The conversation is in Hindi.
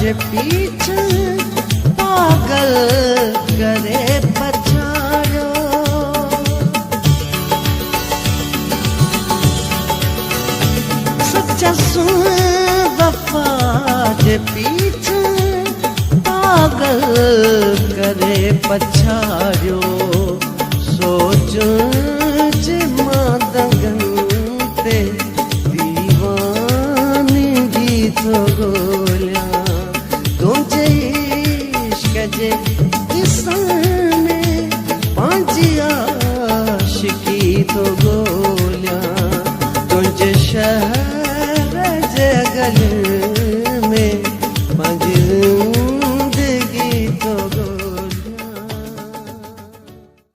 जे पीछे पागल करे पछाड़ो। सच्चा सुन वफा जे पीछे पागल करे पछाड़ो। सोच जे मां दंगन ते दीवानगी तो गोलिया। तुझे इश्क जे किसाने पांजी आशिकी तो गोलिया। तुझे शहर जे गल